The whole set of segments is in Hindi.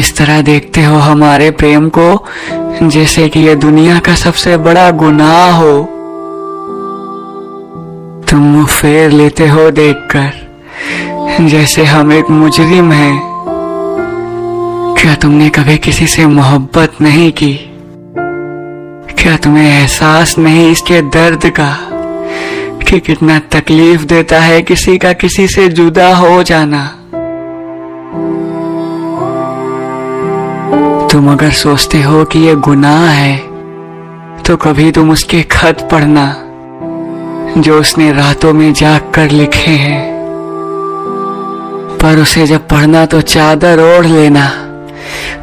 इस तरह देखते हो हमारे प्रेम को जैसे कि ये दुनिया का सबसे बड़ा गुनाह हो। तुम मुंह फेर लेते हो देखकर जैसे हम एक मुजरिम हैं। क्या तुमने कभी किसी से मोहब्बत नहीं की? क्या तुम्हें एहसास नहीं इसके दर्द का कि कितना तकलीफ देता है किसी का किसी से जुदा हो जाना? तुम अगर सोचते हो कि ये गुनाह है तो कभी तुम उसके खत पढ़ना जो उसने रातों में जाग कर लिखे हैं। पर उसे जब पढ़ना तो चादर ओढ़ लेना,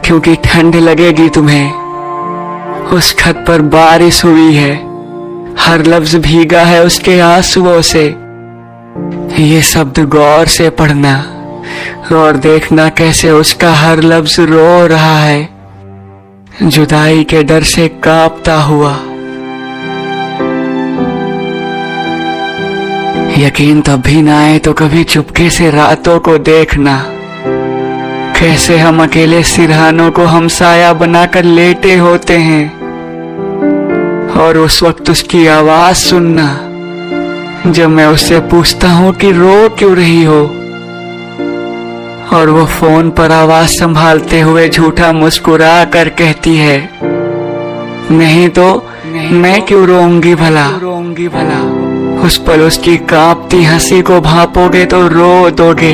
क्योंकि ठंड लगेगी तुम्हें। उस खत पर बारिश हुई है, हर लफ्ज भीगा है उसके आंसुओं से। ये शब्द गौर से पढ़ना और देखना कैसे उसका हर लफ्ज रो रहा है, जुदाई के डर से कांपता हुआ। यकीन तब भी ना आए तो कभी चुपके से रातों को देखना, कैसे हम अकेले सिरहानों को हमसाया बनाकर लेटे होते हैं। और उस वक्त उसकी आवाज सुनना जब मैं उससे पूछता हूं कि रो क्यों रही हो, और वो फोन पर आवाज संभालते हुए झूठा मुस्कुरा कर कहती है, नहीं तो मैं क्यों रोऊंगी भला। उस पल उसकी कांपती हंसी को भांपोगे तो रो दोगे।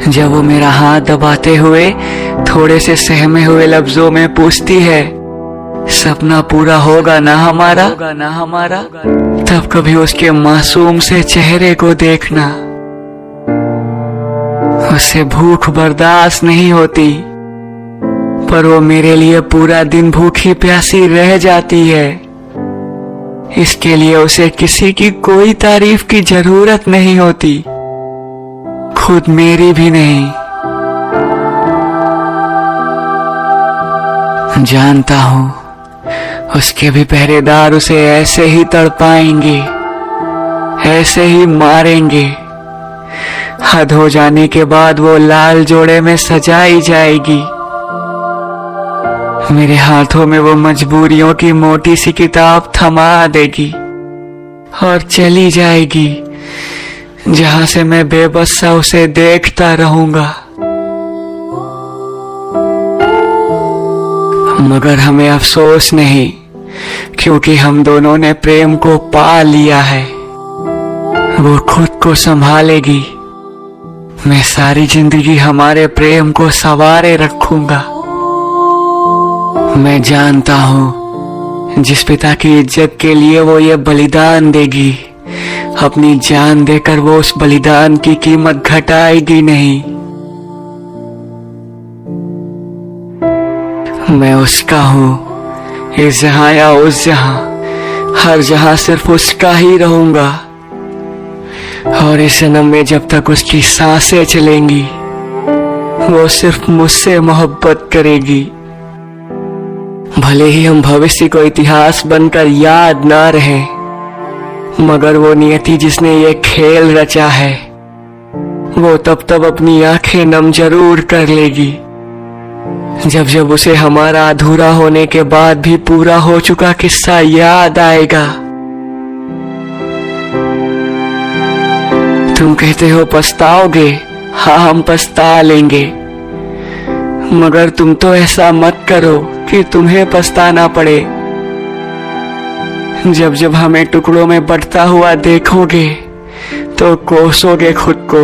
जब वो मेरा हाथ दबाते हुए थोड़े से सहमे हुए लफ्जों में पूछती है, सपना पूरा होगा ना हमारा, तब कभी उसके मासूम से चेहरे को देखना। उससे भूख बर्दाश्त नहीं होती, पर वो मेरे लिए पूरा दिन भूखी प्यासी रह जाती है। इसके लिए उसे किसी की कोई तारीफ की जरूरत नहीं होती, खुद मेरी भी नहीं। जानता हूं उसके भी पहरेदार उसे ऐसे ही तड़पाएंगे, ऐसे ही मारेंगे। हद हो जाने के बाद वो लाल जोड़े में सजाई जाएगी। मेरे हाथों में वो मजबूरियों की मोटी सी किताब थमा देगी और चली जाएगी, जहां से मैं बेबस सा उसे देखता रहूंगा। मगर हमें अफसोस नहीं, क्योंकि हम दोनों ने प्रेम को पा लिया है। वो खुद को संभालेगी, मैं सारी जिंदगी हमारे प्रेम को संवारे रखूंगा। मैं जानता हूं जिस पिता की इज्जत के लिए वो ये बलिदान देगी, अपनी जान देकर वो उस बलिदान की कीमत घटाएगी नहीं। मैं उसका हूं, इस जहां या उस जहां, हर जहां सिर्फ उसका ही रहूंगा। और इस जन्म में जब तक उसकी सांसें चलेंगी, वो सिर्फ मुझसे मोहब्बत करेगी। भले ही हम भविष्य को इतिहास बनकर याद ना रहे, मगर वो नियति जिसने ये खेल रचा है, वो तब अपनी आंखें नम जरूर कर लेगी, जब जब उसे हमारा अधूरा होने के बाद भी पूरा हो चुका किस्सा याद आएगा। तुम कहते हो पछताओगे, हाँ हम पछता लेंगे, मगर तुम तो ऐसा मत करो कि तुम्हें पछताना पड़े। जब जब हमें टुकड़ों में बंटता हुआ देखोगे तो कोसोगे खुद को।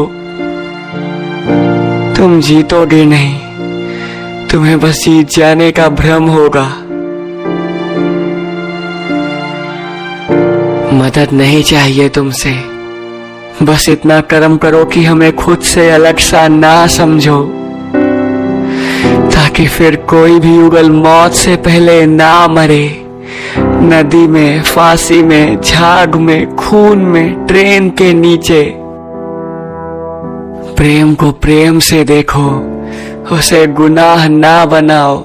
तुम जीतोगे नहीं, तुम्हें बस जीत जाने का भ्रम होगा। मदद नहीं चाहिए तुमसे, बस इतना कर्म करो कि हमें खुद से अलग सा ना समझो, ताकि फिर कोई भी युगल मौत से पहले ना मरे। नदी में, फांसी में, झाग में, खून में, ट्रेन के नीचे। प्रेम को प्रेम से देखो, उसे गुनाह ना बनाओ।